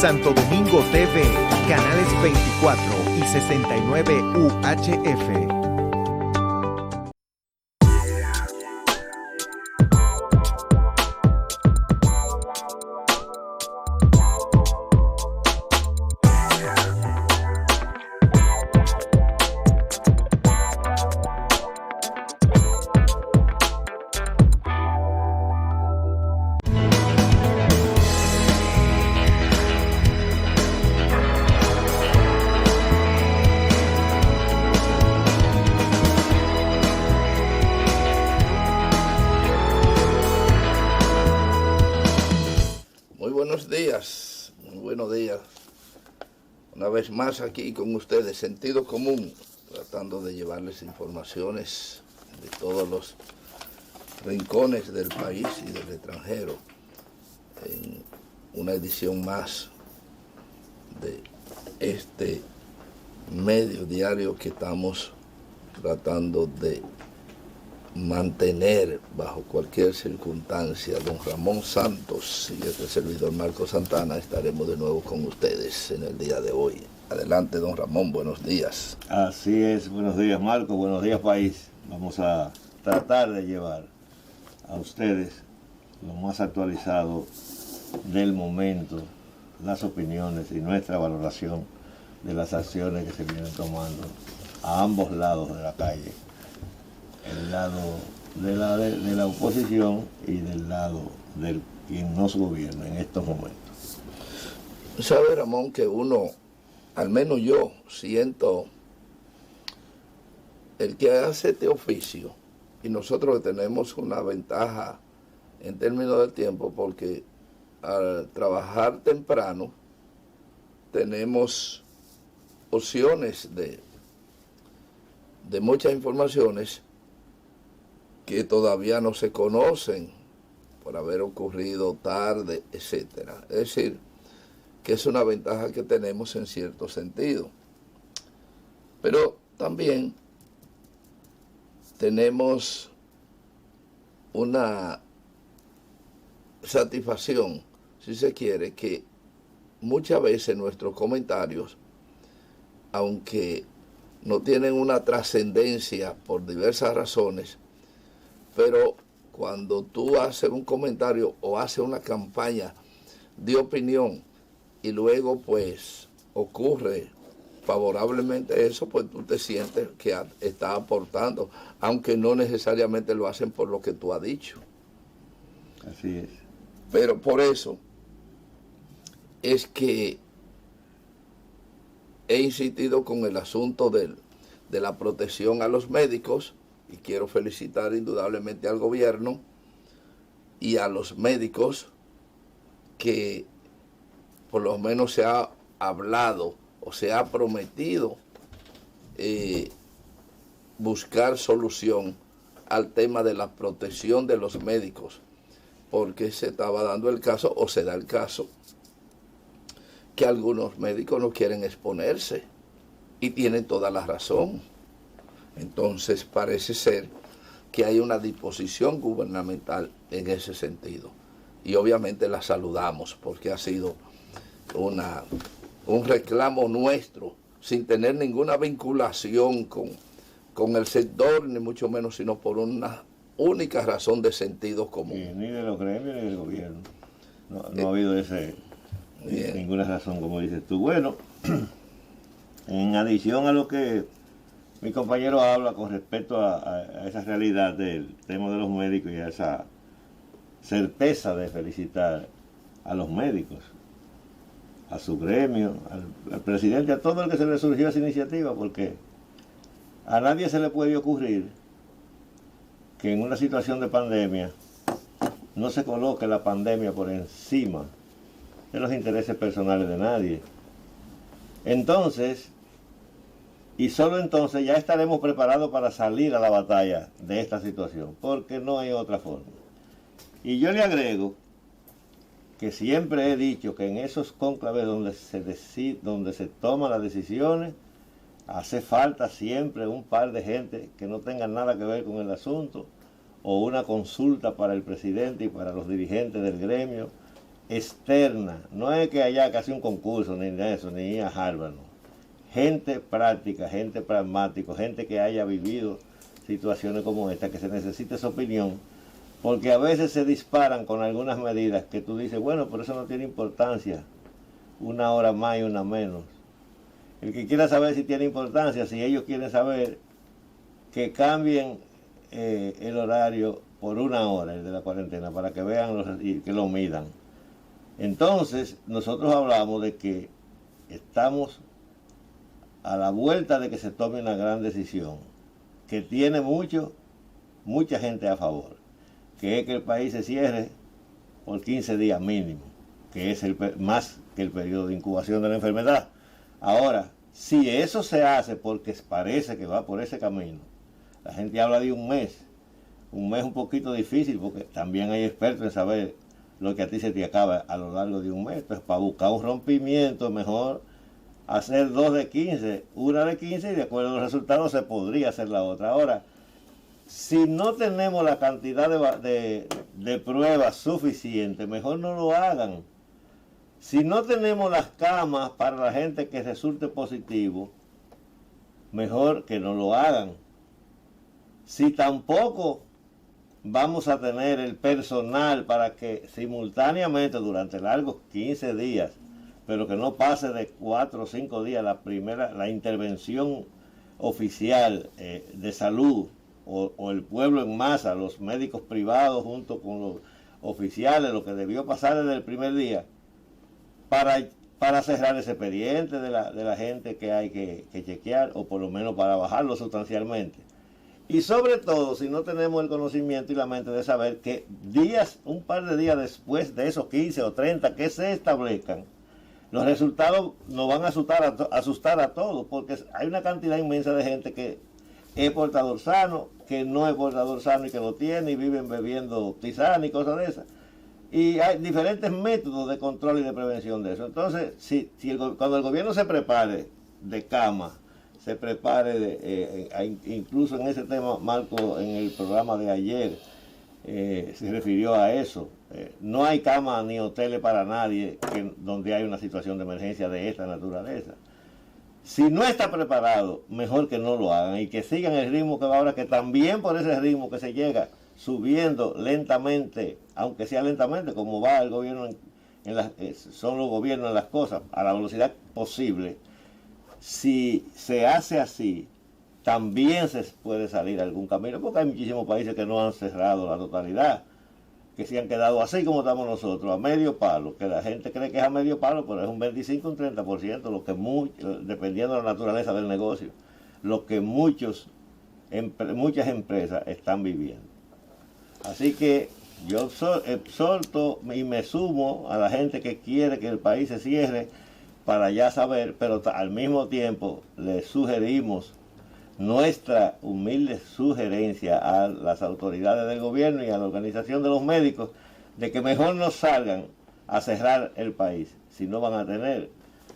Santo Domingo TV, canales 24 y 69 UHF. Muy buenos días. Una vez más aquí con ustedes, Sentido Común, tratando de llevarles informaciones de todos los rincones del país y del extranjero en una edición más de este medio diario que estamos tratando de mantener bajo cualquier circunstancia. Don Ramón Santos y este servidor Marco Santana estaremos de nuevo con ustedes en el día de hoy. Adelante, don Ramón, buenos días. Así es, buenos días Marco, buenos días país. Vamos a tratar de llevar a ustedes lo más actualizado del momento, las opiniones y nuestra valoración de las acciones que se vienen tomando a ambos lados de la calle. El lado de la oposición y del lado de quien nos gobierna en estos momentos. Sabe, Ramón, que uno, al menos yo, siento el que hace este oficio, y nosotros tenemos una ventaja en términos del tiempo, porque al trabajar temprano tenemos opciones de muchas informaciones que todavía no se conocen por haber ocurrido tarde, etcétera. Es decir, que es una ventaja que tenemos en cierto sentido. Pero también tenemos una satisfacción, si se quiere, que muchas veces nuestros comentarios, aunque no tienen una trascendencia por diversas razones, pero cuando tú haces un comentario o haces una campaña de opinión y luego pues ocurre favorablemente eso, pues tú te sientes que estás aportando, aunque no necesariamente lo hacen por lo que tú has dicho. Así es. Pero por eso es que he insistido con el asunto de la protección a los médicos. Y quiero felicitar indudablemente al gobierno y a los médicos que por lo menos se ha hablado o se ha prometido buscar solución al tema de la protección de los médicos, porque se estaba dando el caso, o se da el caso, que algunos médicos no quieren exponerse y tienen toda la razón. Entonces parece ser que hay una disposición gubernamental en ese sentido. Y obviamente la saludamos porque ha sido un reclamo nuestro, sin tener ninguna vinculación con el sector, ni mucho menos, sino por una única razón de sentido común. Ni de los gremios ni del gobierno. No ha habido ninguna razón, como dices tú. Bueno, en adición a lo que mi compañero habla con respecto a esa realidad del tema de los médicos y a esa certeza de felicitar a los médicos, a su gremio, al presidente, a todo el que se le surgió esa iniciativa, porque a nadie se le puede ocurrir que en una situación de pandemia no se coloque la pandemia por encima de los intereses personales de nadie. Entonces, y solo entonces ya estaremos preparados para salir a la batalla de esta situación, porque no hay otra forma. Y yo le agrego que siempre he dicho que en esos cónclaves donde se toman las decisiones, hace falta siempre un par de gente que no tengan nada que ver con el asunto, o una consulta para el presidente y para los dirigentes del gremio, externa, no es que haya casi un concurso, ni de eso, ni a Harvard, no. Gente práctica, gente pragmática, gente que haya vivido situaciones como esta, que se necesita esa opinión, porque a veces se disparan con algunas medidas que tú dices, bueno, por eso no tiene importancia, una hora más y una menos. El que quiera saber si tiene importancia, si ellos quieren saber que cambien el horario por una hora, el de la cuarentena, para que vean y que lo midan. Entonces, nosotros hablamos de que estamos a la vuelta de que se tome una gran decisión, que tiene mucha gente a favor, que es que el país se cierre por 15 días mínimo, que es más que el periodo de incubación de la enfermedad. Ahora, si eso se hace porque parece que va por ese camino, la gente habla de un mes un poquito difícil, porque también hay expertos en saber lo que a ti se te acaba a lo largo de un mes. Entonces, para buscar un rompimiento, mejor hacer 2 de 15, una de 15, y de acuerdo a los resultados se podría hacer la otra. Ahora, si no tenemos la cantidad de pruebas suficiente, mejor no lo hagan. Si no tenemos las camas para la gente que resulte positivo, mejor que no lo hagan. Si tampoco vamos a tener el personal para que simultáneamente durante largos 15 días, pero que no pase de 4 o 5 días la intervención oficial de salud o el pueblo en masa, los médicos privados junto con los oficiales, lo que debió pasar desde el primer día, para cerrar ese expediente de la gente que hay que chequear, o por lo menos para bajarlo sustancialmente. Y sobre todo, si no tenemos el conocimiento y la mente de saber que un par de días después de esos 15 o 30 que se establezcan, los resultados nos van a asustar a todos, porque hay una cantidad inmensa de gente que es portador sano, que no es portador sano y que lo tiene, y viven bebiendo tisana y cosas de esas. Y hay diferentes métodos de control y de prevención de eso. Entonces, cuando el gobierno se prepare de cama, se prepare incluso en ese tema, Marco, en el programa de ayer, se refirió a eso. No hay cama ni hoteles para nadie donde hay una situación de emergencia de esta naturaleza. Si no está preparado, mejor que no lo hagan y que sigan el ritmo que va ahora, que también por ese ritmo que se llega subiendo lentamente, aunque sea lentamente, como va el gobierno, son los gobiernos en las cosas, a la velocidad posible. Si se hace así, también se puede salir algún camino, porque hay muchísimos países que no han cerrado la totalidad, que se han quedado así como estamos nosotros, a medio palo, que la gente cree que es a medio palo, pero es un 25, un 30%, lo que dependiendo de la naturaleza del negocio, lo que muchas empresas están viviendo. Así que yo exhorto y me sumo a la gente que quiere que el país se cierre para ya saber, pero al mismo tiempo le sugerimos nuestra humilde sugerencia a las autoridades del gobierno y a la organización de los médicos de que mejor no salgan a cerrar el país si no van a tener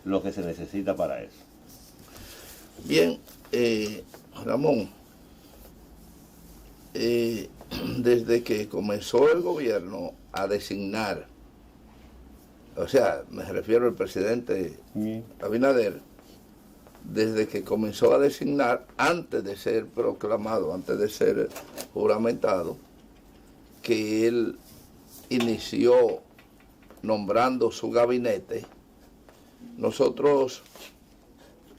lo que se necesita para eso. Bien, Ramón, desde que comenzó el gobierno a designar, o sea, me refiero al presidente Abinader, desde que comenzó a designar, antes de ser proclamado, antes de ser juramentado, que él inició nombrando su gabinete, nosotros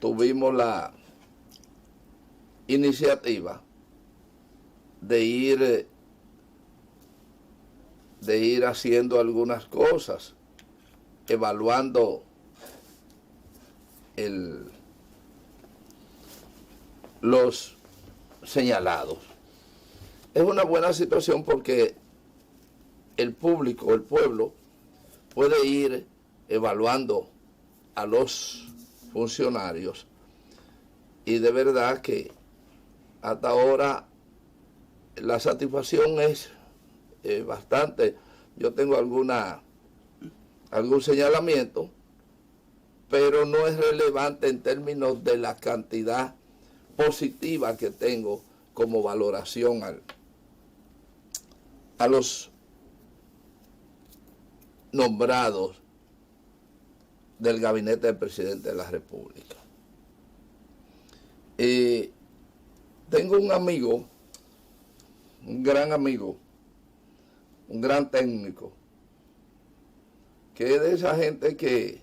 tuvimos la iniciativa de ir haciendo algunas cosas, evaluando los señalados. Es una buena situación porque el público, el pueblo, puede ir evaluando a los funcionarios, y de verdad que hasta ahora la satisfacción es bastante. Yo tengo algún señalamiento, pero no es relevante en términos de la cantidad positiva que tengo como valoración a los nombrados del gabinete del presidente de la República. Tengo un amigo, un gran amigo, un gran técnico, que es de esa gente que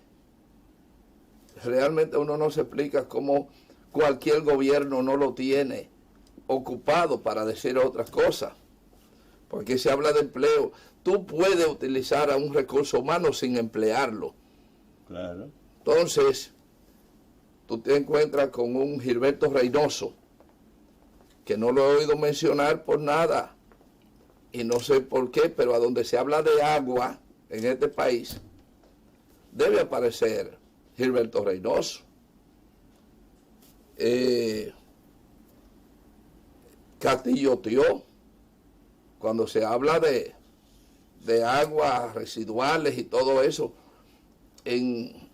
realmente uno no se explica cómo cualquier gobierno no lo tiene ocupado para decir otras cosas. Porque se habla de empleo. Tú puedes utilizar a un recurso humano sin emplearlo. Claro. Entonces, tú te encuentras con un Gilberto Reynoso, que no lo he oído mencionar por nada, y no sé por qué, pero a donde se habla de agua en este país, debe aparecer Gilberto Reynoso. Castillo Tío, cuando se habla de aguas residuales y todo eso, en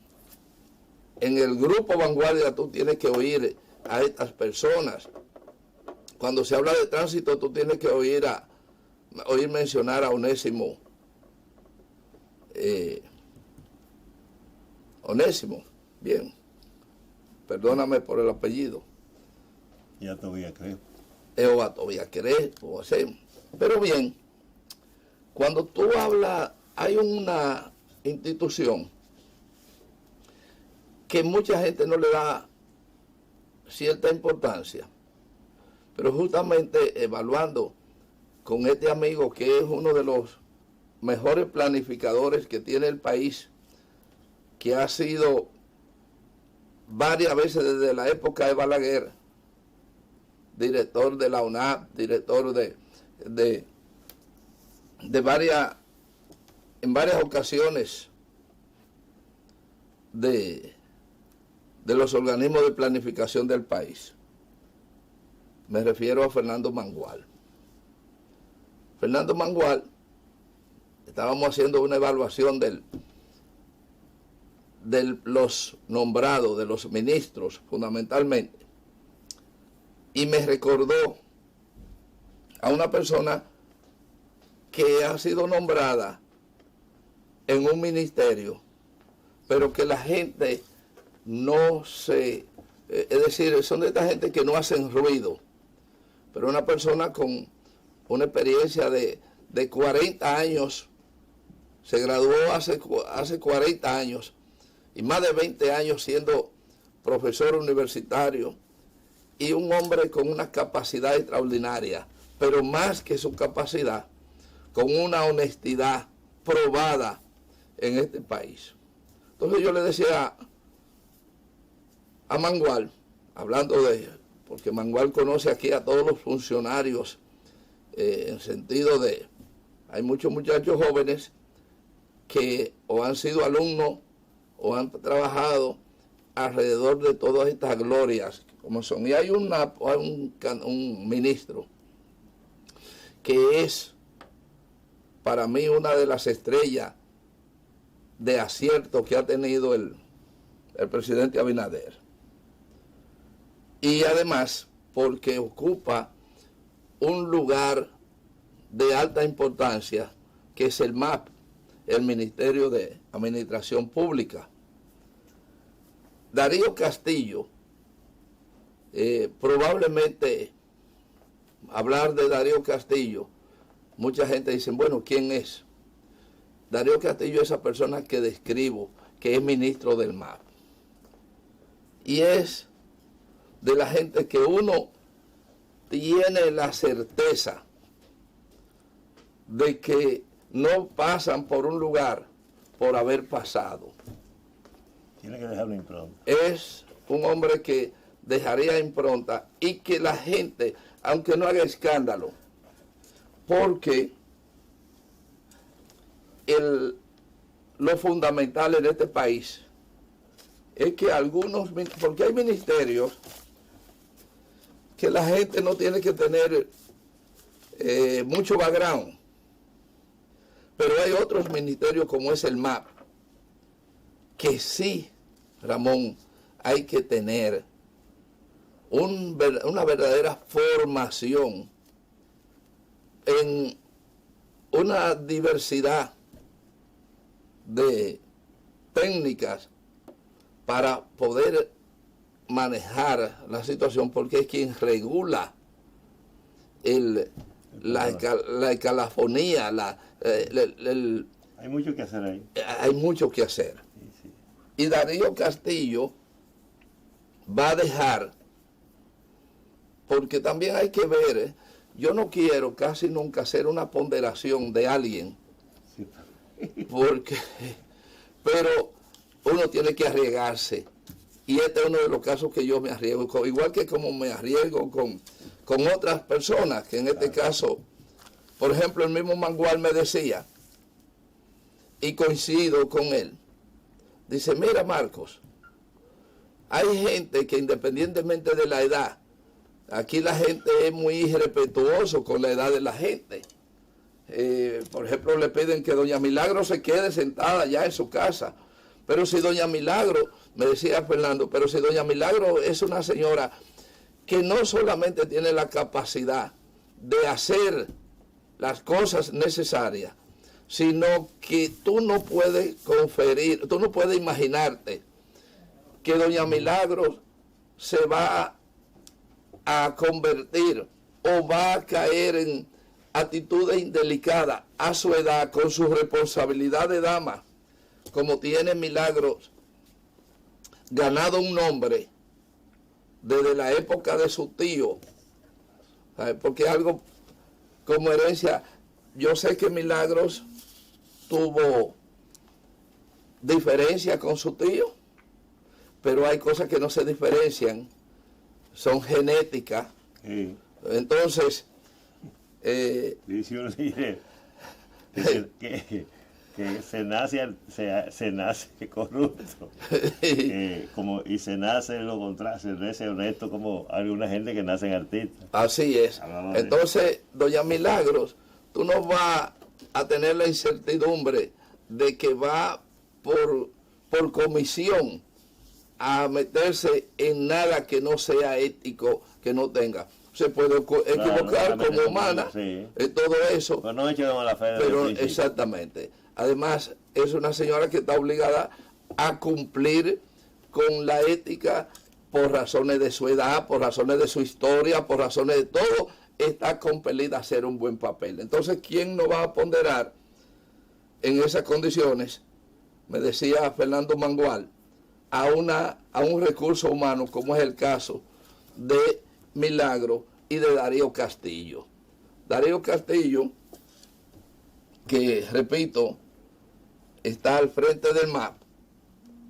el grupo Vanguardia tú tienes que oír a estas personas. Cuando se habla de tránsito tú tienes que oír mencionar a Onésimo. Onésimo, bien. Perdóname por el apellido. Ya todavía creo. Jehová todavía cree, pero bien, cuando tú hablas, hay una institución que mucha gente no le da cierta importancia, pero justamente evaluando con este amigo que es uno de los mejores planificadores que tiene el país, que ha sido varias veces desde la época de Balaguer, director de la UNAP, director en varias ocasiones de los organismos de planificación del país. Me refiero a Fernando Mangual. Fernando Mangual, estábamos haciendo una evaluación de los nombrados, de los ministros fundamentalmente, y me recordó a una persona que ha sido nombrada en un ministerio, pero que la gente no se... Es decir, son de esta gente que no hacen ruido, pero una persona con una experiencia de 40 años, se graduó hace 40 años, y más de 20 años siendo profesor universitario, y un hombre con una capacidad extraordinaria, pero más que su capacidad, con una honestidad probada en este país. Entonces yo le decía a Mangual, hablando de, porque Mangual conoce aquí a todos los funcionarios, en sentido de, hay muchos muchachos jóvenes que o han sido alumnos o han trabajado alrededor de todas estas glorias como son. Y hay un ministro que es para mí una de las estrellas de acierto que ha tenido el presidente Abinader. Y además porque ocupa un lugar de alta importancia, que es el MAP, el Ministerio de Administración Pública. Darío Castillo, probablemente hablar de Darío Castillo, mucha gente dice, bueno, ¿quién es? Darío Castillo es esa persona que describo, que es ministro del MAP. Y es de la gente que uno tiene la certeza de que no pasan por un lugar por haber pasado. Tiene que dejarlo impronta. Es un hombre que dejaría impronta y que la gente, aunque no haga escándalo, porque lo fundamental en este país es que porque hay ministerios que la gente no tiene que tener mucho background, pero hay otros ministerios como es el MAP, que sí, Ramón, hay que tener una verdadera formación en una diversidad de técnicas para poder manejar la situación, porque es quien regula la escalafonía, hay mucho que hacer ahí. Hay mucho que hacer. Sí, sí. Y Darío Castillo va a dejar, porque también hay que ver, yo no quiero casi nunca hacer una ponderación de alguien, Sí. porque, pero uno tiene que arriesgarse. Y este es uno de los casos que yo me arriesgo, igual que como me arriesgo con otras personas, que en este caso, por ejemplo, el mismo Mangual me decía, y coincido con él, dice, mira Marcos, hay gente que independientemente de la edad, aquí la gente es muy irrespetuoso con la edad de la gente. Por ejemplo, le piden que doña Milagro se quede sentada ya en su casa. Pero si doña Milagro, me decía Fernando, pero si doña Milagro es una señora que no solamente tiene la capacidad de hacer las cosas necesarias, sino que tú no puedes conferir, tú no puedes imaginarte que doña Milagro se va a convertir o va a caer en actitudes indelicadas a su edad, con su responsabilidad de dama, como tiene Milagros ganado un nombre desde la época de su tío, ¿sabes? Porque algo como herencia, yo sé que Milagros tuvo diferencia con su tío, pero hay cosas que no se diferencian, son genéticas. Sí. Entonces, Dice uno que se nace corrupto, y se nace lo contrario, se nace honesto, como alguna gente que nacen artistas. Así es. Entonces, doña Milagros, tú no vas a tener la incertidumbre de que va por comisión a meterse en nada que no sea ético, que no tenga. Se puede equivocar como humana, sí, todo eso. Pero no eche de mala fe. Pero exactamente. Además, es una señora que está obligada a cumplir con la ética por razones de su edad, por razones de su historia, por razones de todo, está compelida a hacer un buen papel. Entonces, ¿quién no va a ponderar en esas condiciones? Me decía Fernando Mangual, a un recurso humano, como es el caso de Milagro y de Darío Castillo. Darío Castillo, que repito, está al frente del MAP,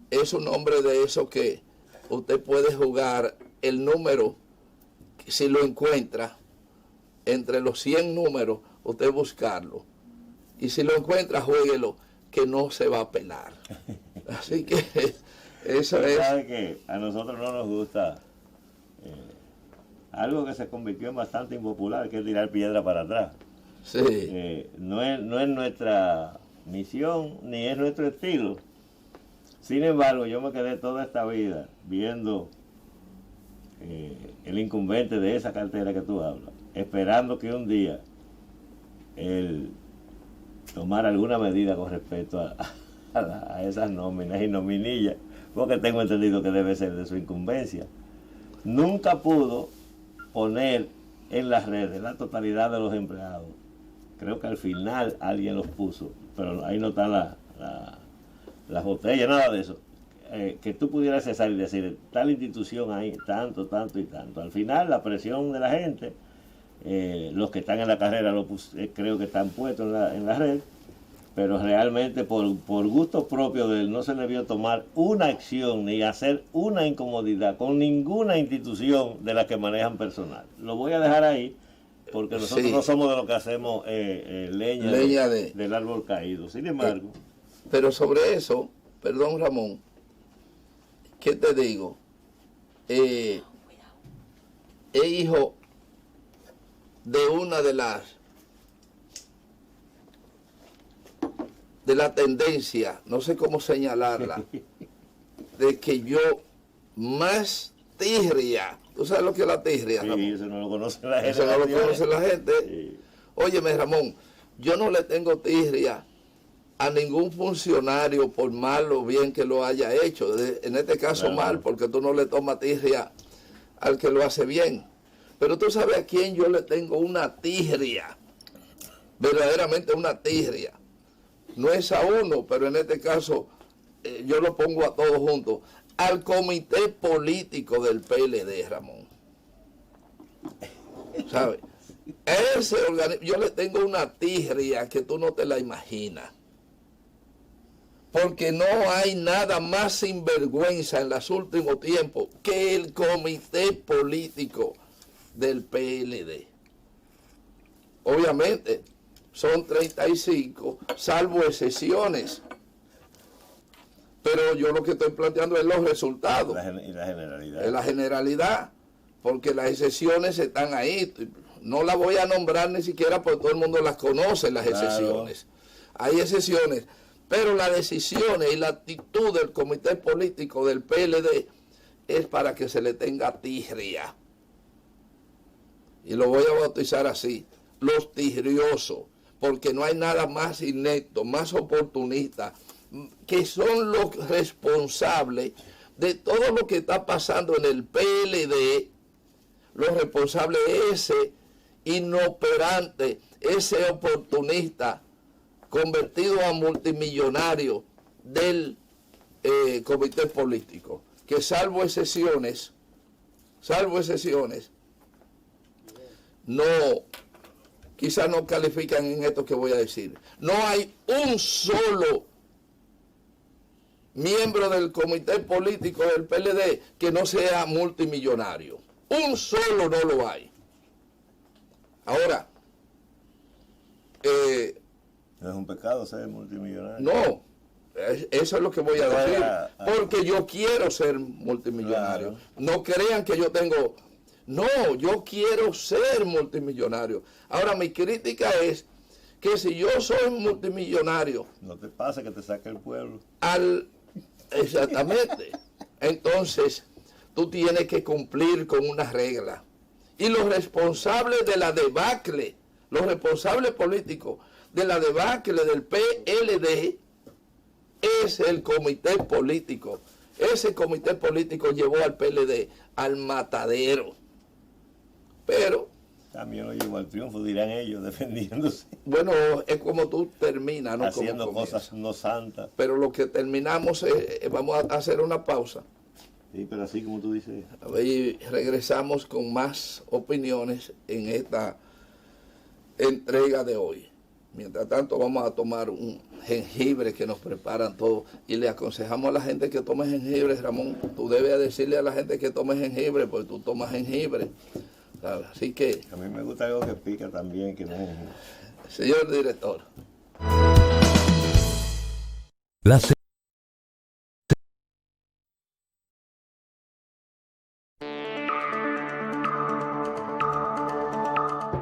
es un hombre de eso que usted puede jugar el número, si lo encuentra, entre los 100 números, usted buscarlo. Y si lo encuentra, jueguelo, que no se va a pelar. Así que eso es. ¿Sabe que a nosotros no nos gusta algo que se convirtió en bastante impopular, que es tirar piedra para atrás? Sí. No es nuestra misión ni es nuestro estilo. Sin embargo, yo me quedé toda esta vida viendo el incumbente de esa cartera que tú hablas, esperando que un día él tomara alguna medida con respecto a esas nóminas y nominillas, porque tengo entendido que debe ser de su incumbencia. Nunca pudo poner en las redes la totalidad de los empleados. Creo que al final alguien los puso, pero ahí no están las botellas, nada de eso. Que tú pudieras cesar y decir, tal institución hay tanto, tanto y tanto. Al final la presión de la gente, los que están en la carrera creo que están puestos en la red, pero realmente por gusto propio de él no se le vio tomar una acción ni hacer una incomodidad con ninguna institución de las que manejan personal. Lo voy a dejar ahí, porque nosotros no somos de los que hacemos leña del árbol caído. Sin embargo, pero sobre eso, perdón Ramón, ¿qué te digo? Es hijo de una de la tendencia, no sé cómo señalarla, de que yo más tirria. ¿Tú sabes lo que es la tirria, Ramón? Sí, eso no lo conoce la gente. Eso no lo conoce la gente. Sí. Óyeme, Ramón, yo no le tengo tirria a ningún funcionario por mal o bien que lo haya hecho. En este caso mal, porque tú no le tomas tirria al que lo hace bien. Pero tú sabes a quién yo le tengo una tirria, verdaderamente una tirria. No es a uno, pero en este caso yo lo pongo a todos juntos. Al comité político del PLD, Ramón. ¿Sabes? Ese organismo, yo le tengo una tirria que tú no te la imaginas. Porque no hay nada más sinvergüenza en los últimos tiempos que el comité político del PLD. Obviamente, son 35, salvo excepciones. Pero yo lo que estoy planteando es los resultados. Y la generalidad. Es la generalidad, porque las excepciones están ahí. No las voy a nombrar ni siquiera porque todo el mundo las conoce, las excepciones. Hay excepciones, pero las decisiones y la actitud del comité político del PLD es para que se le tenga tirria. Y lo voy a bautizar así, los tirriosos, porque no hay nada más inepto, más oportunista, que son los responsables de todo lo que está pasando en el PLD, los responsables de ese inoperante, ese oportunista convertido a multimillonario del comité político, que salvo excepciones, no, quizás no califican en esto que voy a decir. No hay un solo miembro del comité político del PLD que no sea multimillonario. Un solo no lo hay. Ahora, no es un pecado ser multimillonario. No, eso es lo que voy a decir. Porque yo quiero ser multimillonario. Claro. No crean que yo tengo... No, yo quiero ser multimillonario. Ahora, mi crítica es que si yo soy multimillonario... No te pasa que te saque el pueblo. Exactamente. Entonces, tú tienes que cumplir con una regla. Y los responsables de la debacle, los responsables políticos de la debacle del PLD es el comité político. Ese comité político llevó al PLD al matadero. Pero... también lo llevó al triunfo, dirán ellos, defendiéndose. Bueno, es como tú terminas, ¿no? Haciendo como cosas no santas. Pero lo que terminamos es, vamos a hacer una pausa. Sí, pero así como tú dices. Y regresamos con más opiniones en esta entrega de hoy. Mientras tanto, vamos a tomar un jengibre que nos preparan todos y le aconsejamos a la gente que tome jengibre. Ramón, tú debes decirle a la gente que tome jengibre, porque tú tomas jengibre, ¿sabes? Así que... a mí me gusta algo que pica también, que no es... Señor director.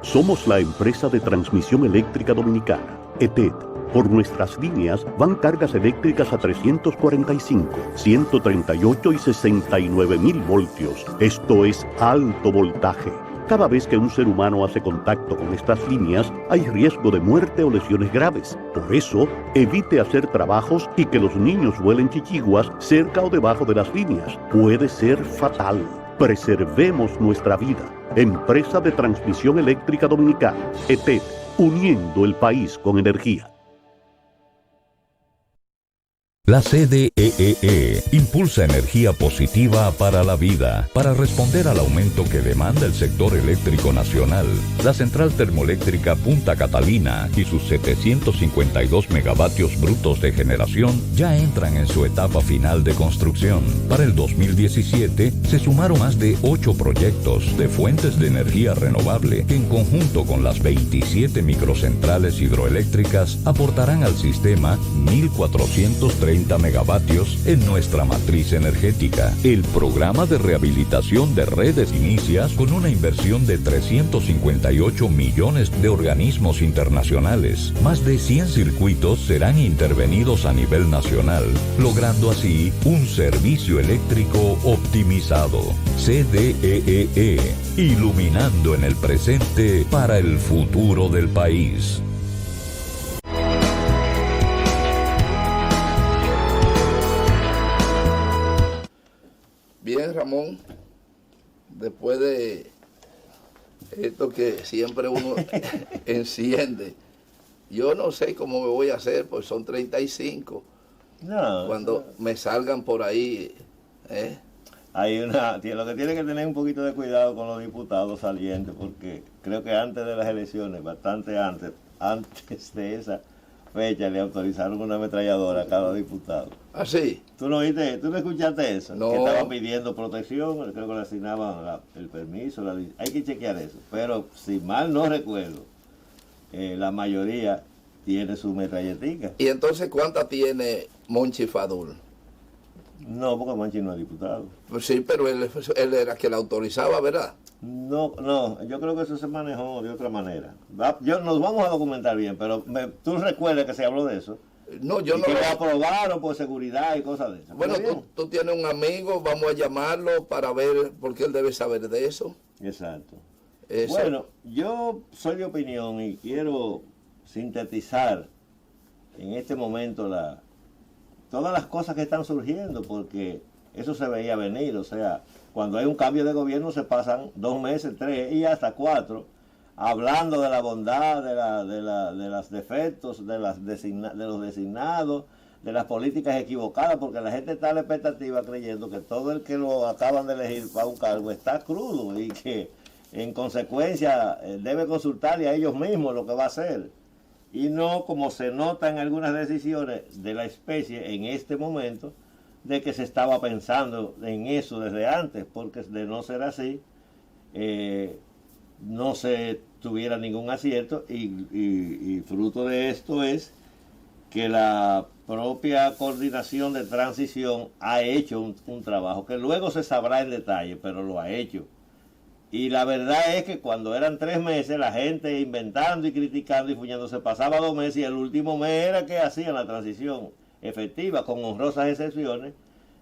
Somos la empresa de transmisión eléctrica dominicana, ETED. Por nuestras líneas van cargas eléctricas a 345, 138 y 69.000 voltios. Esto es alto voltaje. Cada vez que un ser humano hace contacto con estas líneas, hay riesgo de muerte o lesiones graves. Por eso, evite hacer trabajos y que los niños vuelen chichiguas cerca o debajo de las líneas. Puede ser fatal. Preservemos nuestra vida. Empresa de Transmisión Eléctrica Dominicana, ETED, uniendo el país con energía. La CDEE impulsa energía positiva para la vida. Para responder al aumento que demanda el sector eléctrico nacional, la central termoeléctrica Punta Catalina y sus 752 megavatios brutos de generación ya entran en su etapa final de construcción. Para el 2017 se sumaron más de 8 proyectos de fuentes de energía renovable que en conjunto con las 27 microcentrales hidroeléctricas aportarán al sistema 1.430 megavatios en nuestra matriz energética. El programa de rehabilitación de redes inicia con una inversión de 358 millones de organismos internacionales. Más de 100 circuitos serán intervenidos a nivel nacional, logrando así un servicio eléctrico optimizado. CDEE, iluminando en el presente para el futuro del país. Bien, Ramón, después de esto que siempre uno enciende, yo no sé cómo me voy a hacer, pues son 35. No, Cuando me salgan por ahí, hay lo que tiene que tener un poquito de cuidado con los diputados salientes, porque creo que antes de las elecciones, bastante antes de esa fecha, le autorizaron una ametralladora a cada diputado. ¿Ah, sí? ¿Tú no escuchaste eso? No. Que estaban pidiendo protección, creo que le asignaban el permiso, hay que chequear eso. Pero si mal no recuerdo, la mayoría tiene su metralletica. ¿Y entonces cuánta tiene Monchi Fadul? No, porque Monchi no es diputado. Pues sí, pero él era quien la autorizaba, ¿verdad? No, yo creo que eso se manejó de otra manera. Nos vamos a documentar bien, pero tú recuerdas que se habló de eso. No, yo y no que lo lo aprobaron por seguridad y cosas de esas. Bueno, tú tienes un amigo, vamos a llamarlo para ver, porque él debe saber de eso. Exacto. Eso. Bueno, yo soy de opinión y quiero sintetizar en este momento todas las cosas que están surgiendo, porque eso se veía venir. O sea, cuando hay un cambio de gobierno se pasan 2 meses, 3 y hasta 4 hablando de la bondad, de los defectos, de los designados, de las políticas equivocadas, porque la gente está a la expectativa creyendo que todo el que lo acaban de elegir para un cargo está crudo y que en consecuencia debe consultarle a ellos mismos lo que va a hacer. Y no como se nota en algunas decisiones de la especie en este momento, de que se estaba pensando en eso desde antes, porque de no ser así, no se tuviera ningún acierto y fruto de esto es que la propia coordinación de transición ha hecho un trabajo que luego se sabrá en detalle, pero lo ha hecho. Y la verdad es que cuando eran 3 meses, la gente inventando y criticando y fuñándose pasaba 2 meses y el último mes era que hacían la transición efectiva, con honrosas excepciones.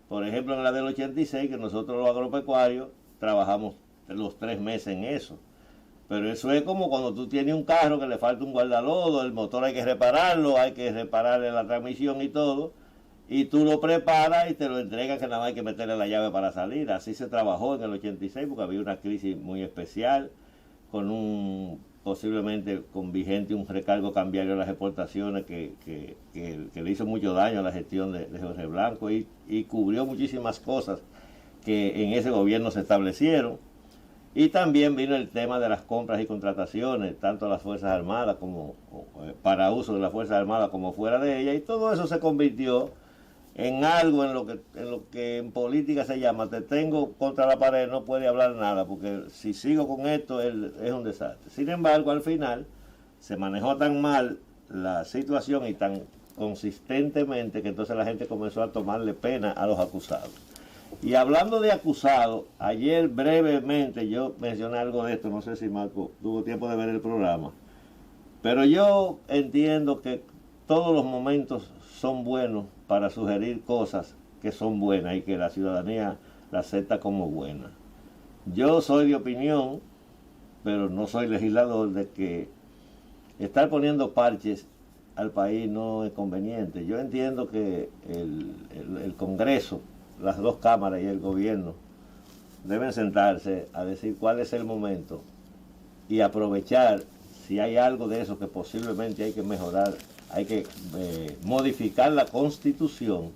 Por ejemplo, en la del 86, que nosotros los agropecuarios trabajamos los 3 meses en eso. Pero eso es como cuando tú tienes un carro que le falta un guardalodo, el motor hay que repararlo, hay que repararle la transmisión y todo, y tú lo preparas y te lo entregas, que nada más hay que meterle la llave para salir. Así se trabajó en el 86 porque había una crisis muy especial, con posiblemente con vigente un recargo cambiario de las exportaciones que le hizo mucho daño a la gestión de Jorge Blanco y cubrió muchísimas cosas que en ese gobierno se establecieron. Y también vino el tema de las compras y contrataciones, tanto a las Fuerzas Armadas como para uso de las Fuerzas Armadas como fuera de ellas, y todo eso se convirtió en algo en lo que en política se llama, te tengo contra la pared, no puede hablar nada, porque si sigo con esto es un desastre. Sin embargo, al final se manejó tan mal la situación y tan consistentemente que entonces la gente comenzó a tomarle pena a los acusados. Y hablando de acusados, ayer brevemente yo mencioné algo de esto, no sé si Marco tuvo tiempo de ver el programa, pero yo entiendo que todos los momentos son buenos para sugerir cosas que son buenas y que la ciudadanía la acepta como buenas. Yo soy de opinión, pero no soy legislador, de que estar poniendo parches al país no es conveniente. Yo entiendo que el Congreso, las 2 cámaras y el gobierno deben sentarse a decir cuál es el momento y aprovechar si hay algo de eso que posiblemente hay que mejorar, hay que modificar la Constitución,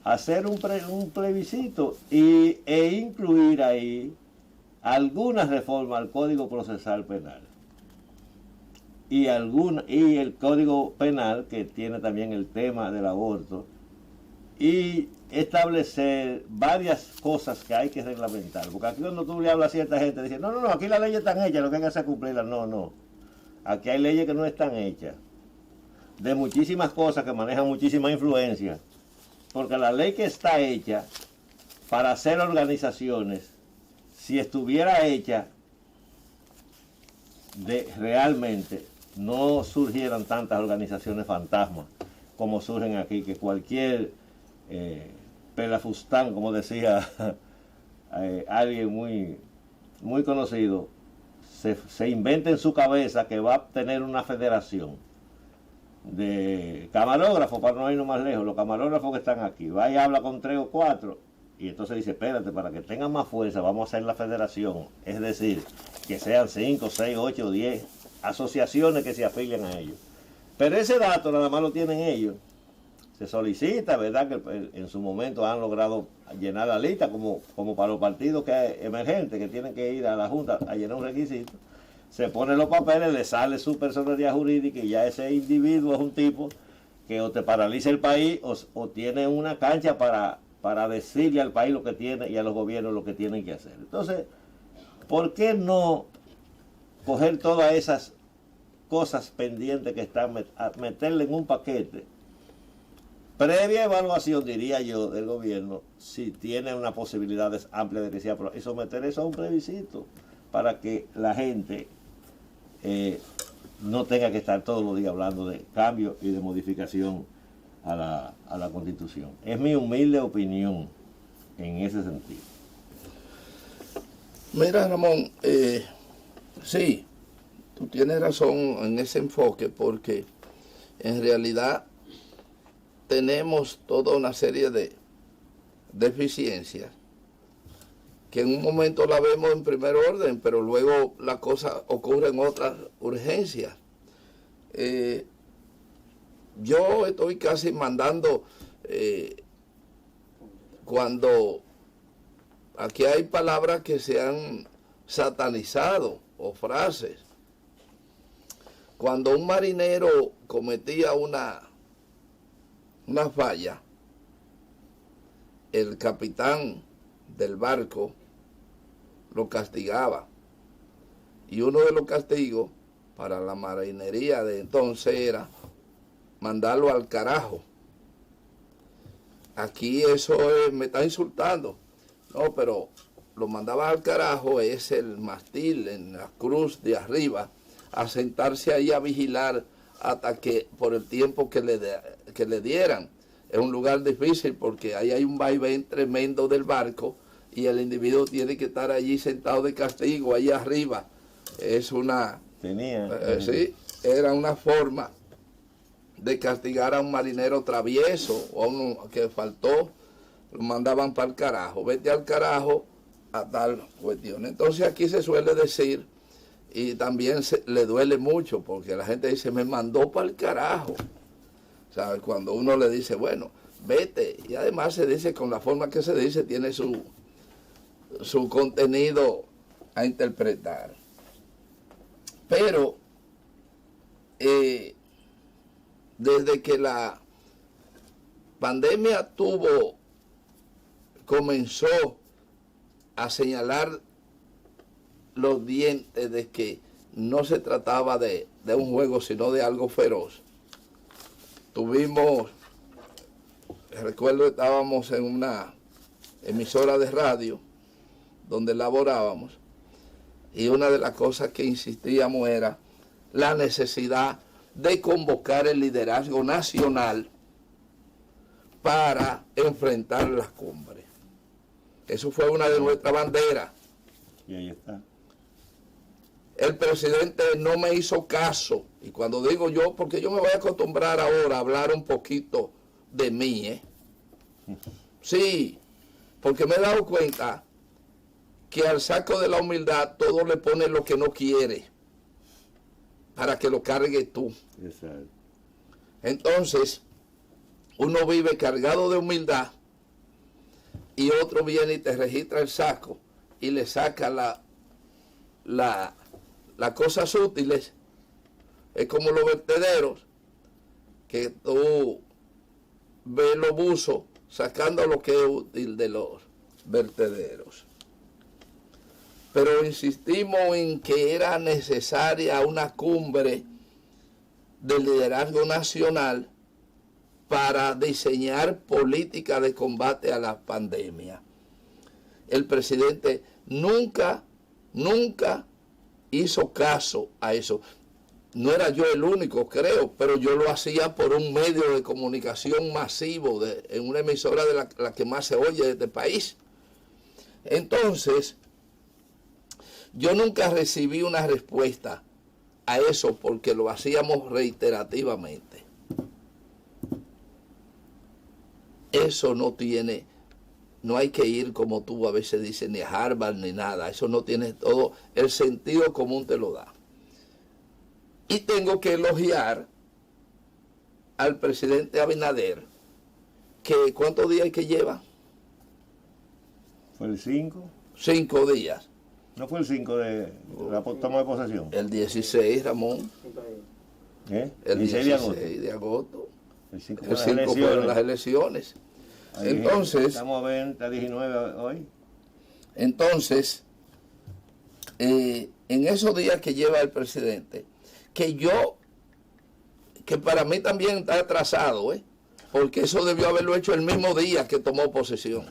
hacer un plebiscito e incluir ahí algunas reformas al Código Procesal Penal y el Código Penal, que tiene también el tema del aborto, y establecer varias cosas que hay que reglamentar. Porque aquí cuando tú le hablas a cierta gente, dicen, no, aquí las leyes están hechas, lo que hay que hacer es cumplirlas. No. Aquí hay leyes que no están hechas. De muchísimas cosas que manejan muchísima influencia. Porque la ley que está hecha para hacer organizaciones, si estuviera hecha realmente, no surgieran tantas organizaciones fantasmas como surgen aquí, que cualquier pelafustán, como decía alguien muy conocido, se inventa en su cabeza que va a tener una federación de camarógrafos, para no irnos más lejos, los camarógrafos que están aquí, va y habla con 3 o 4 Y entonces dice, espérate, para que tengan más fuerza, vamos a hacer la federación. Es decir, que sean 5, 6, 8, 10 asociaciones que se afilian a ellos. Pero ese dato nada más lo tienen ellos. Se solicita, ¿verdad? Que en su momento han logrado llenar la lista, como para los partidos emergentes que tienen que ir a la Junta a llenar un requisito. Se ponen los papeles, le sale su personalidad jurídica y ya ese individuo es un tipo que o te paraliza el país o tiene una cancha para decirle al país lo que tiene y a los gobiernos lo que tienen que hacer. Entonces, ¿por qué no coger todas esas cosas pendientes que están, meterle en un paquete? Previa evaluación, diría yo, del gobierno, si tiene unas posibilidades amplias de que sea aprobado, y someter eso a un plebiscito para que la gente no tenga que estar todos los días hablando de cambio y de modificación a la Constitución. Es mi humilde opinión en ese sentido. Mira, Ramón, sí, tú tienes razón en ese enfoque, porque en realidad tenemos toda una serie de deficiencias que en un momento la vemos en primer orden, pero luego la cosa ocurre en otras urgencias. Yo estoy casi mandando, cuando aquí hay palabras que se han satanizado o frases. Cuando un marinero cometía una falla, el capitán del barco lo castigaba. Y uno de los castigos para la marinería de entonces era mandarlo al carajo. Aquí eso me está insultando. No, pero lo mandaba al carajo, es el mástil en la cruz de arriba, a sentarse ahí a vigilar hasta que, por el tiempo que le dieran. Es un lugar difícil porque ahí hay un vaivén tremendo del barco y el individuo tiene que estar allí sentado de castigo, ahí arriba. Es una... sí, era una forma de castigar a un marinero travieso o a uno que faltó, lo mandaban para el carajo. Vete al carajo a tal cuestión. Entonces aquí se suele decir, y también le duele mucho porque la gente dice, me mandó para el carajo. ¿Sabes? Cuando uno le dice, bueno, vete, y además se dice, con la forma que se dice, tiene su contenido a interpretar. Pero desde que la pandemia comenzó a señalar los dientes de que no se trataba de un juego, sino de algo feroz. Recuerdo, estábamos en una emisora de radio donde laborábamos, y una de las cosas que insistíamos era la necesidad de convocar el liderazgo nacional para enfrentar las cumbres. Eso fue una de nuestras banderas. Y ahí está. El presidente no me hizo caso, y cuando digo yo, porque yo me voy a acostumbrar ahora a hablar un poquito de mí, Sí, porque me he dado cuenta que al saco de la humildad todo le pone lo que no quiere para que lo cargue tú. Exacto. Entonces, uno vive cargado de humildad y otro viene y te registra el saco y le saca las cosas útiles. Es como los vertederos, que tú ves los buzos sacando lo que es útil de los vertederos. Pero insistimos en que era necesaria una cumbre del liderazgo nacional para diseñar política de combate a la pandemia. El presidente nunca hizo caso a eso. No era yo el único, creo, pero yo lo hacía por un medio de comunicación masivo, en una emisora de la que más se oye de este país. Entonces, yo nunca recibí una respuesta a eso porque lo hacíamos reiterativamente. Eso no tiene no hay que ir, como tú a veces dices, ni a Harvard ni nada. Eso no tiene todo, el sentido común te lo da. Y tengo que elogiar al presidente Abinader, que ¿cuántos días que lleva? ¿Fue el 5? 5 días. ¿No fue el 5 de la toma de posesión? El 16, Ramón. ¿Eh? El 16 de agosto. El 5 fueron las elecciones. Ahí Entonces, estamos a 19 hoy. Entonces, en esos días que lleva el presidente, que para mí también está atrasado, porque eso debió haberlo hecho el mismo día que tomó posesión.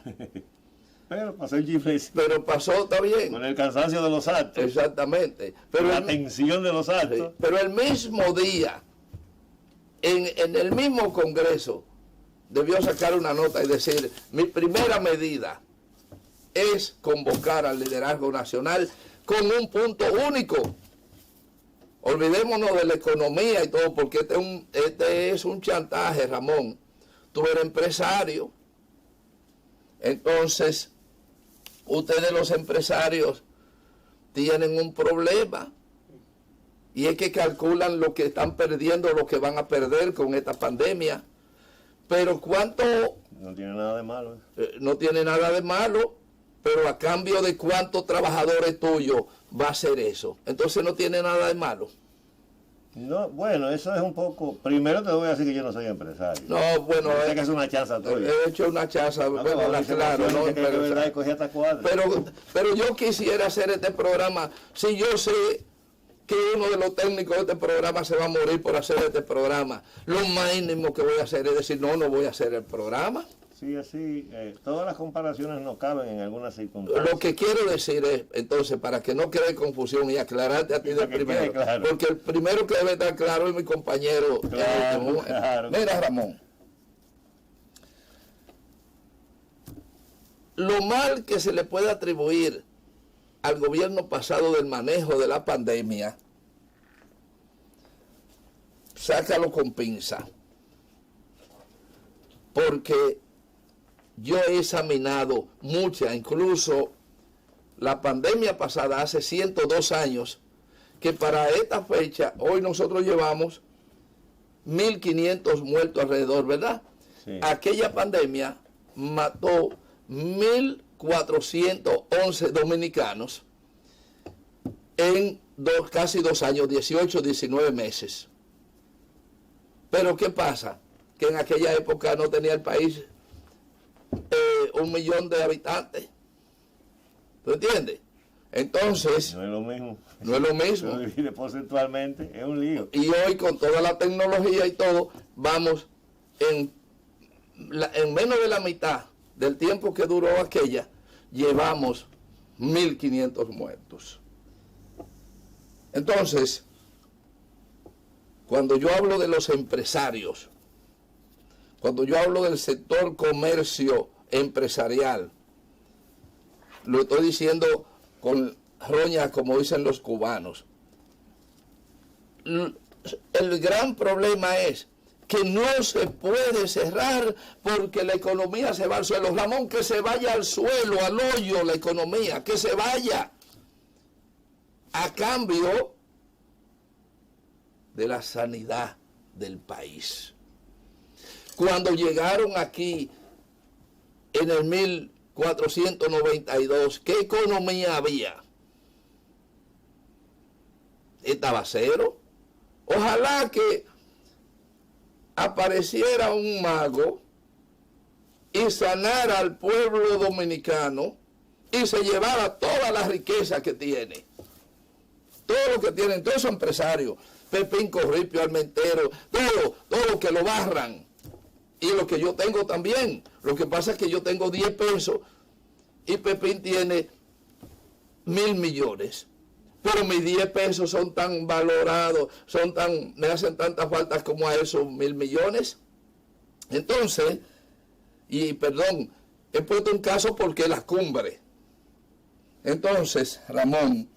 Pero pasó el chifle. Pero pasó, está bien. Con el cansancio de los actos. Exactamente. Pero la tensión de los actos. Sí, pero el mismo día, en el mismo Congreso, debió sacar una nota y decir, mi primera medida es convocar al liderazgo nacional con un punto único. Olvidémonos de la economía y todo, porque este es un chantaje, Ramón. Tú eres empresario. Entonces, ustedes los empresarios tienen un problema. Y es que calculan lo que están perdiendo, lo que van a perder con esta pandemia. Pero ¿cuánto? No tiene nada de malo. No tiene nada de malo, pero a cambio de cuántos trabajadores tuyos va a ser eso. Entonces no tiene nada de malo. No, bueno, eso es un poco... Primero te voy a decir que yo no soy empresario. No, bueno... Sé que es una chaza tuya. He hecho una chaza, no, bueno, claro, no, pero yo quisiera hacer este programa, si yo sé que uno de los técnicos de este programa se va a morir por hacer este programa, lo mínimo que voy a hacer es decir, no voy a hacer el programa. Sí, así, todas las comparaciones no caben en algunas circunstancias. Lo que quiero decir es, entonces, para que no quede confusión y aclararte a ti de primero, claro. Porque el primero que debe estar claro es mi compañero. Claro. Mira, Ramón, lo mal que se le puede atribuir al gobierno pasado del manejo de la pandemia, sácalo con pinza, porque yo he examinado muchas, incluso la pandemia pasada, hace 102 años, que para esta fecha, hoy nosotros llevamos 1.500 muertos alrededor, ¿verdad? Sí. Aquella pandemia mató 1.411 dominicanos en casi 2 años, 18, 19 meses. Pero ¿qué pasa? Que en aquella época no tenía el país 1 millón de habitantes. ¿Tú entiendes? Entonces... No es lo mismo. No es lo mismo. No divide porcentualmente, es un lío. Y hoy con toda la tecnología y todo, vamos en menos de la mitad del tiempo que duró aquella, llevamos 1.500 muertos. Entonces, cuando yo hablo de los empresarios, cuando yo hablo del sector comercio empresarial, lo estoy diciendo con roña, como dicen los cubanos. El gran problema es que no se puede cerrar porque la economía se va al suelo. Ramón, que se vaya al suelo, al hoyo la economía, que se vaya a cambio de la sanidad del país. Cuando llegaron aquí en el 1492, ¿qué economía había? Estaba cero. Ojalá que apareciera un mago y sanara al pueblo dominicano y se llevara toda la riqueza que tiene. Todo lo que tienen, todos esos empresarios, Pepín Corripio, Almentero, todo que lo barran. Y lo que yo tengo también. Lo que pasa es que yo tengo 10 pesos y Pepín tiene 1.000 millones. Pero mis 10 pesos son tan valorados, me hacen tantas faltas como a esos 1.000 millones. Entonces, y perdón, he puesto un caso porque la cumbre. Entonces, Ramón,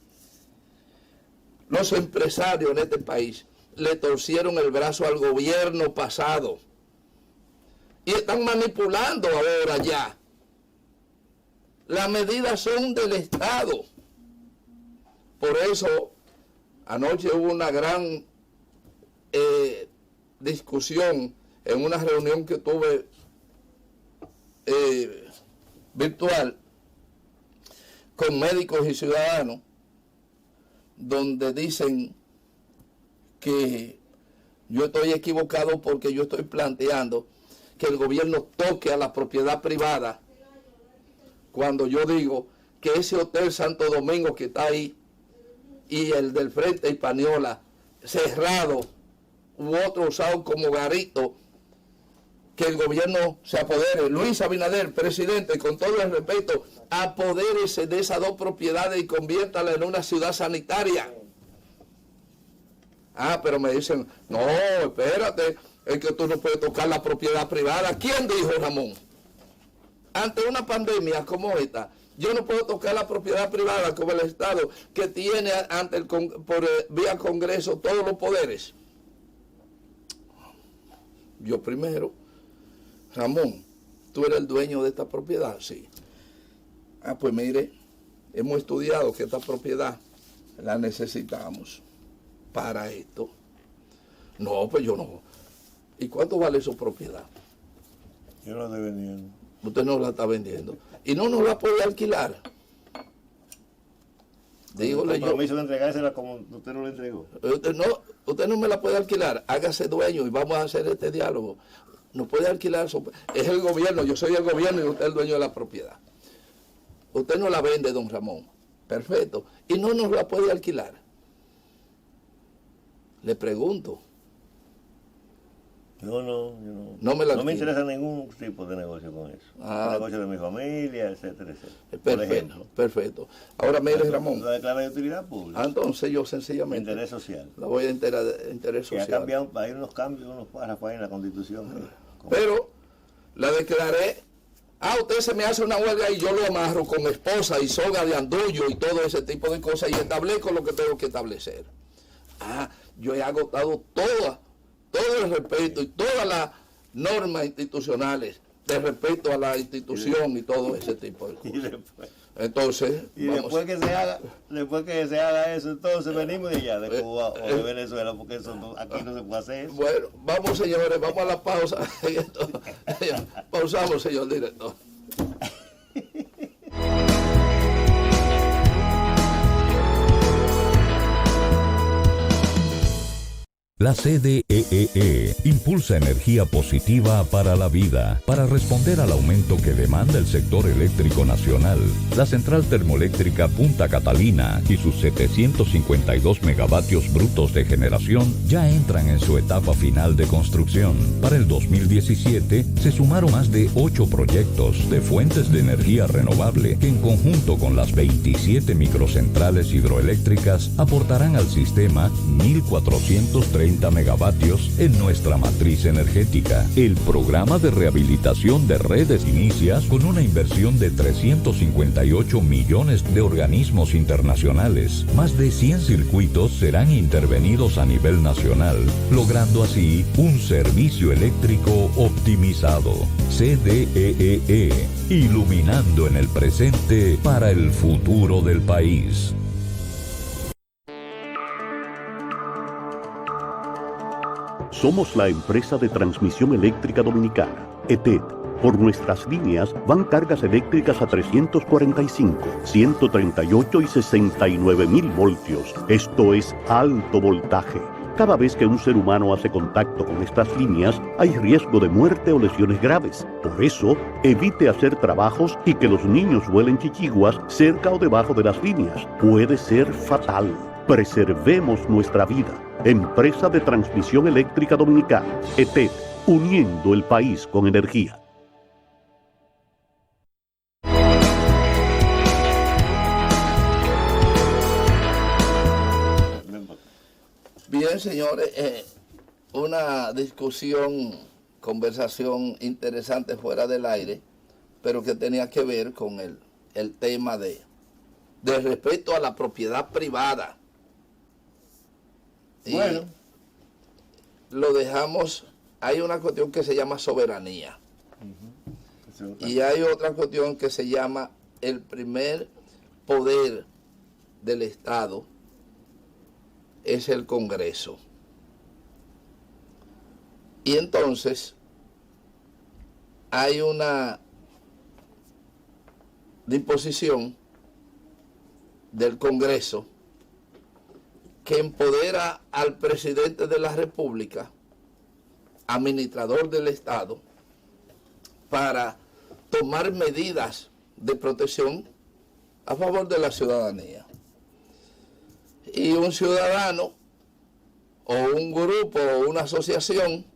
los empresarios en este país le torcieron el brazo al gobierno pasado. Y están manipulando ahora ya Las medidas son del Estado. Por eso, anoche hubo una gran discusión en una reunión que tuve virtual con médicos y ciudadanos, donde dicen que yo estoy equivocado porque yo estoy planteando que el gobierno toque a la propiedad privada, cuando yo digo que ese Hotel Santo Domingo que está ahí y el del Frente Hispaniola cerrado u otro usado como garito, que el gobierno se apodere. Luis Abinader, presidente, con todo el respeto, apodérese de esas dos propiedades y conviértala en una ciudad sanitaria. Ah, pero me dicen, no, espérate, es que tú no puedes tocar la propiedad privada. ¿Quién dijo, Ramón? Ante una pandemia como esta, yo no puedo tocar la propiedad privada como el Estado, que tiene por vía Congreso todos los poderes. Yo primero, Ramón, ¿tú eres el dueño de esta propiedad? Sí. Ah, pues mire, hemos estudiado que esta propiedad la necesitamos para esto. No, pues yo no. ¿Y cuánto vale su propiedad? Yo la estoy vendiendo. Usted no la está vendiendo. Y no nos la puede alquilar. Dígole yo. Compromiso de entregársela como usted no la entregó. Usted no me la puede alquilar. Hágase dueño y vamos a hacer este diálogo. No puede alquilar. Es el gobierno. Yo soy el gobierno y usted es el dueño de la propiedad. Usted no la vende, don Ramón. Perfecto. Y no nos la puede alquilar. Le pregunto. No me interesa ningún tipo de negocio con eso. Un negocio de mi familia, etcétera, etcétera. Perfecto. Ahora mire, Ramón. La declara de utilidad pública. Entonces yo sencillamente. Interés social. La voy a interés social. Que ha cambiado, hay unos cambios, unos párrafos ahí en la Constitución. Pero la declaré. Usted se me hace una huelga y yo lo amarro con esposa y soga de andullo y todo ese tipo de cosas y establezco lo que tengo que establecer. Yo he agotado todo el respeto y todas las normas institucionales de respeto a la institución y todo ese tipo de cosas. Entonces, después que se haga eso, entonces venimos de allá, de Cuba o de Venezuela, porque eso aquí no se puede hacer eso. Bueno, vamos señores, vamos a la pausa. Pausamos, señor director. La CDEE impulsa energía positiva para la vida. Para responder al aumento que demanda el sector eléctrico nacional, la central termoeléctrica Punta Catalina y sus 752 megavatios brutos de generación ya entran en su etapa final de construcción. Para el 2017 se sumaron más de 8 proyectos de fuentes de energía renovable que en conjunto con las 27 microcentrales hidroeléctricas aportarán al sistema 1.430 megavatios en nuestra matriz energética. El programa de rehabilitación de redes inicia con una inversión de 358 millones de organismos internacionales. Más de 100 circuitos serán intervenidos a nivel nacional, logrando así un servicio eléctrico optimizado. CDEE, iluminando en el presente para el futuro del país. Somos la empresa de transmisión eléctrica dominicana, ETED. Por nuestras líneas van cargas eléctricas a 345, 138 y 69.000 voltios. Esto es alto voltaje. Cada vez que un ser humano hace contacto con estas líneas, hay riesgo de muerte o lesiones graves. Por eso, evite hacer trabajos y que los niños vuelen chichiguas cerca o debajo de las líneas. Puede ser fatal. Preservemos nuestra vida. Empresa de Transmisión Eléctrica Dominicana, ETED, uniendo el país con energía. Bien, señores, una conversación interesante fuera del aire, pero que tenía que ver con el tema de respeto a la propiedad privada. Bueno, lo dejamos. Hay una cuestión que se llama soberanía. Y hay otra cuestión que se llama el primer poder del Estado es el Congreso. Y entonces hay una disposición del Congreso que empodera al presidente de la República, administrador del Estado, para tomar medidas de protección a favor de la ciudadanía. Y un ciudadano o un grupo o una asociación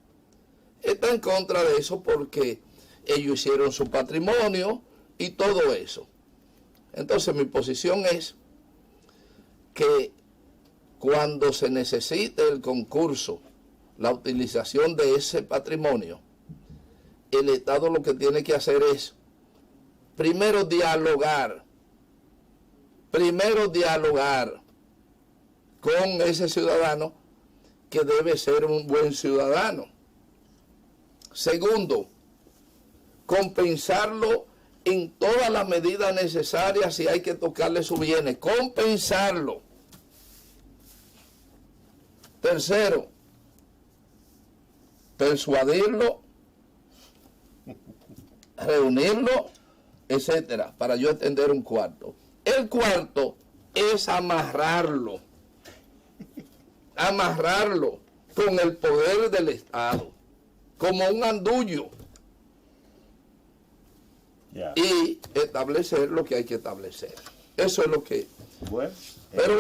está en contra de eso porque ellos hicieron su patrimonio y todo eso. Entonces mi posición es que cuando se necesite el concurso, la utilización de ese patrimonio, el Estado lo que tiene que hacer es primero dialogar con ese ciudadano que debe ser un buen ciudadano. Segundo, compensarlo en todas las medidas necesarias si hay que tocarle sus bienes, compensarlo. Tercero, persuadirlo, reunirlo, etcétera, para yo extender un cuarto. El cuarto es amarrarlo con el poder del Estado, como un andullo, y establecer lo que hay que establecer. Eso es lo que... Bueno, pero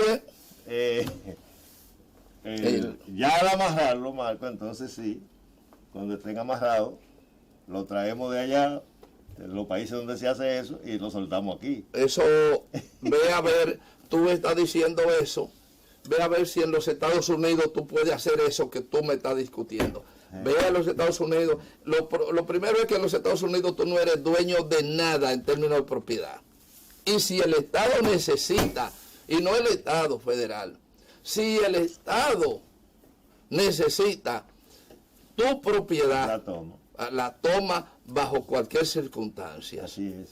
ya al amarrarlo, Marco, entonces sí, cuando estén amarrados, lo traemos de allá, de los países donde se hace eso, y lo soltamos aquí. Eso, ve a ver, tú estás diciendo eso, ve a ver si en los Estados Unidos tú puedes hacer eso que tú me estás discutiendo. Ve a los Estados Unidos, lo primero es que en los Estados Unidos tú no eres dueño de nada en términos de propiedad. Y si el Estado necesita, y no el Estado federal, si el Estado necesita tu propiedad, la toma bajo cualquier circunstancia. Así es.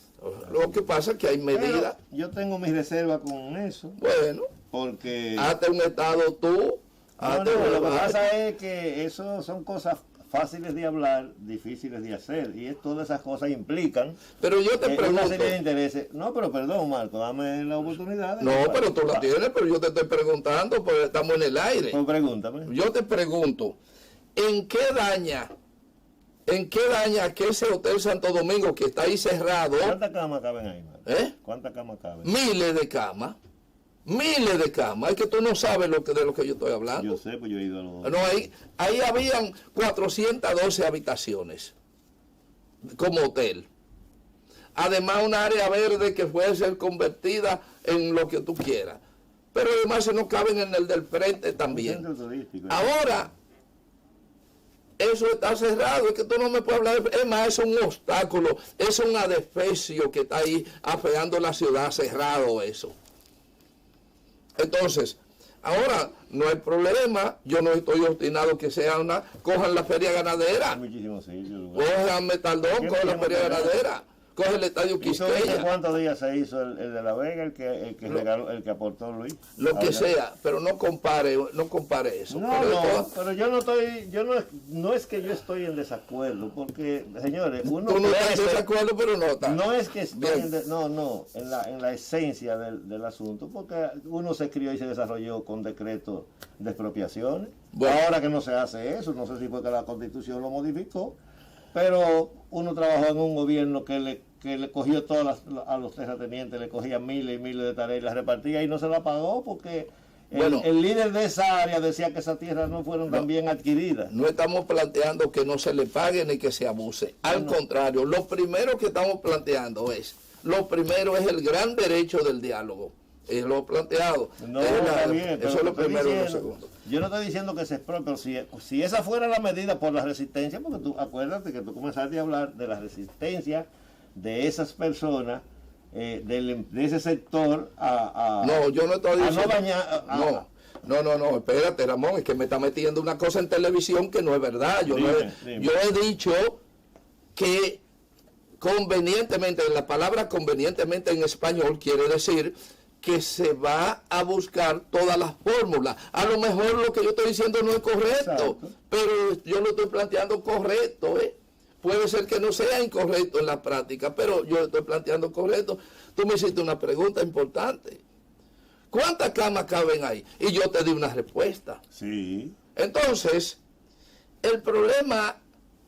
Lo que pasa es que hay medidas. Pero yo tengo mis reservas con eso. Bueno, porque hazte un Estado tú. Lo que pasa es que eso son cosas fáciles de hablar, difíciles de hacer, y todas esas cosas implican pero yo te pregunto, una serie de intereses. No, pero perdón, Marco, dame la oportunidad. No, pero tú la tienes, pero yo te estoy preguntando, porque estamos en el aire. Pues pregúntame. Yo te pregunto, ¿en qué daña que ese Hotel Santo Domingo que está ahí cerrado? ¿Cuántas camas caben ahí, Marco? ¿Cuántas camas caben? Miles de camas. Es que tú no sabes de lo que yo estoy hablando. Yo sé, pues yo he ido a los... No, ahí habían 412 habitaciones como hotel. Además, un área verde que puede ser convertida en lo que tú quieras. Pero además, si no caben en el del frente también. Ahora, eso está cerrado, es que tú no me puedes hablar. Es más, es un obstáculo, es un adefesio que está ahí afeando la ciudad, cerrado eso. Entonces, ahora no hay problema, yo no estoy obstinado que sea cojan la feria ganadera, cojan Metaldón, cojan la feria ganadera, cojan el estadio Quisqueya. ¿Cuántos días se hizo el de La Vega, el que aportó Luis? Lo que sea, pero no compare eso. Pero yo no es que yo estoy en desacuerdo, porque, señores, uno... Tú no estás en desacuerdo, pero no está. No es que estoy en la esencia del asunto, porque uno se crió y se desarrolló con decretos de expropiaciones. Bueno, ahora que no se hace eso, no sé si fue que la Constitución lo modificó, pero uno trabajó en un gobierno que le cogió a los terratenientes, le cogía miles y miles de tareas y las repartía y no se la pagó porque el líder de esa área decía que esas tierras no fueron tan bien adquiridas. No estamos planteando que no se le pague ni que se abuse. Al contrario, lo primero que estamos planteando es el gran derecho del diálogo. Es lo planteado. Eso es lo primero y lo segundo. Yo no estoy diciendo que se expropie, pero si esa fuera la medida por la resistencia, porque tú acuérdate que tú comenzaste a hablar de la resistencia de esas personas, de ese sector No, yo no estoy diciendo... No, espérate, Ramón, es que me está metiendo una cosa en televisión que no es verdad. Yo he dicho que convenientemente, la palabra convenientemente en español quiere decir que se va a buscar todas las fórmulas. A lo mejor lo que yo estoy diciendo no es correcto, exacto, pero yo lo estoy planteando correcto, ¿eh? Puede ser que no sea incorrecto en la práctica, pero yo lo estoy planteando correcto. Tú me hiciste una pregunta importante. ¿Cuántas camas caben ahí? Y yo te di una respuesta. Sí. Entonces, el problema,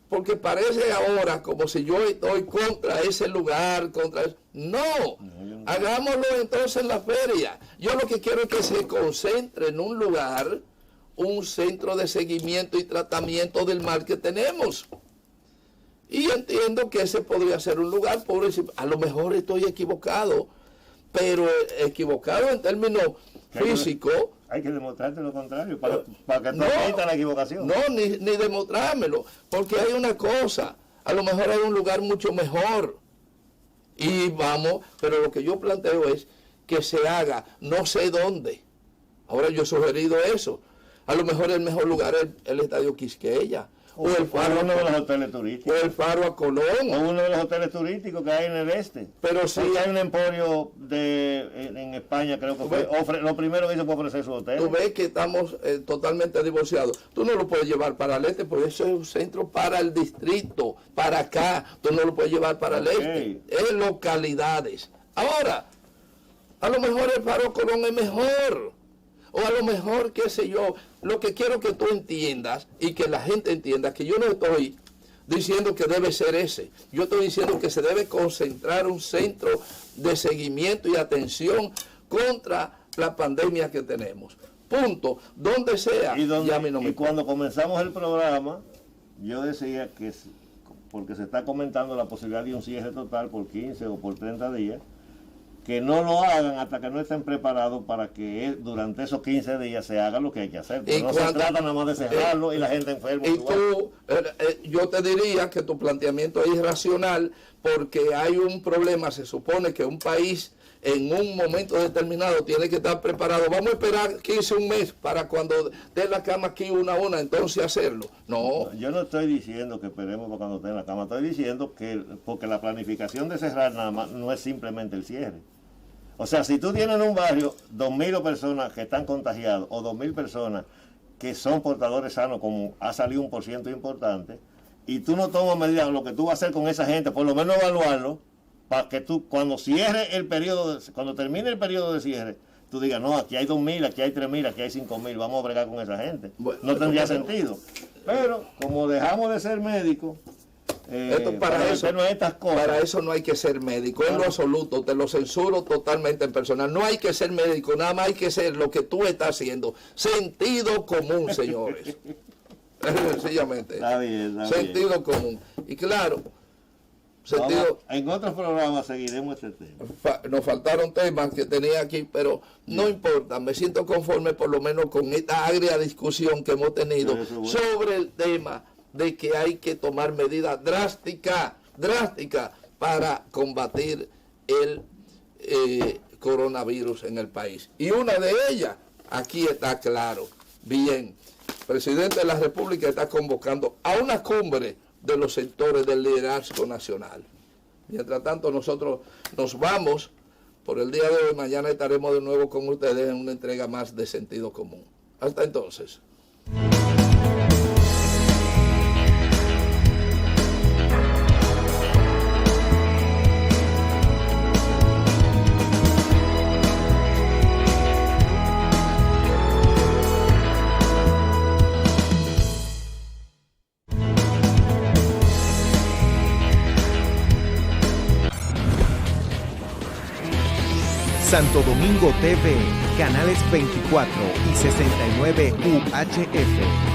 porque parece ahora como si yo estoy contra ese lugar, No, hagámoslo entonces en la feria. Yo lo que quiero es que se concentre en un lugar, un centro de seguimiento y tratamiento del mal que tenemos. Y entiendo que ese podría ser un lugar, a lo mejor estoy equivocado, pero equivocado en términos físicos. Hay que demostrarte lo contrario, para que no admita la equivocación. No, ni demostrármelo, porque hay una cosa, a lo mejor hay un lugar mucho mejor. Y vamos, pero lo que yo planteo es que se haga, no sé dónde. Ahora yo he sugerido eso. A lo mejor el mejor lugar es el Estadio Quisqueya. O el Faro, uno de los hoteles turísticos. O el Faro a Colón. O uno de los hoteles turísticos que hay en el este. Pero sí. Hay un emporio en España, creo que fue. Lo primero que hizo fue ofrecer su hotel. Tú ves que estamos totalmente divorciados. Tú no lo puedes llevar para el este, porque eso es un centro para el distrito, para acá. Tú no lo puedes llevar para el este. Es localidades. Ahora, a lo mejor el Faro a Colón es mejor. O a lo mejor, qué sé yo, lo que quiero que tú entiendas y que la gente entienda, que yo no estoy diciendo que debe ser ese. Yo estoy diciendo que se debe concentrar un centro de seguimiento y atención contra la pandemia que tenemos. Punto. Donde sea. Y cuando comenzamos el programa, yo decía que, porque se está comentando la posibilidad de un cierre total por 15 o por 30 días, que no lo hagan hasta que no estén preparados para que durante esos 15 días se haga lo que hay que hacer. No se trata nada más de cerrarlo y la gente enferma. Y tú, yo te diría que tu planteamiento es irracional, porque hay un problema. Se supone que un país en un momento determinado tiene que estar preparado. Vamos a esperar 15 un mes para cuando dé la cama aquí una a una, entonces hacerlo. No. Yo no estoy diciendo que esperemos para cuando esté en la cama. Estoy diciendo que porque la planificación de cerrar nada más no es simplemente el cierre. O sea, si tú tienes en un barrio 2.000 personas que están contagiadas o 2.000 personas que son portadores sanos, como ha salido un % importante, y tú no tomas medidas, lo que tú vas a hacer con esa gente, por lo menos evaluarlo, para que tú, cuando cierre el periodo, cuando termine el periodo de cierre, tú digas, no, aquí hay 2.000, aquí hay 3.000, aquí hay 5.000, vamos a bregar con esa gente. Bueno, no tendría sentido. Pero, como dejamos de ser médicos, para eso no hay que ser médico, en lo absoluto, te lo censuro totalmente en personal. No hay que ser médico, nada más hay que ser lo que tú estás haciendo. Sentido común, señores. Sencillamente. Está bien, sentido común. Y claro, en otros programas seguiremos este tema. Nos faltaron temas que tenía aquí, pero no importa, me siento conforme por lo menos con esta agria discusión que hemos tenido sobre el tema de que hay que tomar medidas drásticas para combatir el coronavirus en el país. Y una de ellas, aquí está claro, bien, el presidente de la República está convocando a una cumbre de los sectores del liderazgo nacional. Mientras tanto, nosotros nos vamos por el día de hoy. Mañana estaremos de nuevo con ustedes en una entrega más de Sentido Común. Hasta entonces. Santo Domingo TV, canales 24 y 69 UHF.